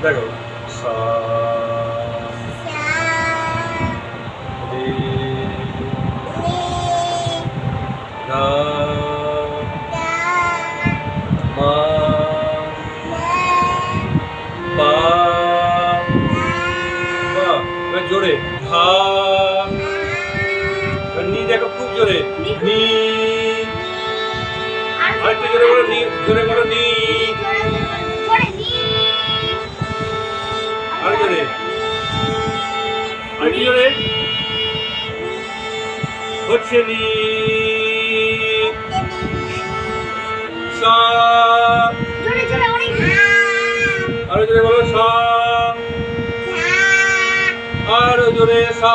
দেখো সা রে গা মা পা বা জোরে ধা নি দেখো খুব জোরে নি আরেকটু জোরে বলো নি জোরে বলো নি আর জোরে আর কি জোরে হচ্ছে নি সা জোরে জোরে অনেক আর জোরে বলো সা আর জোরে সা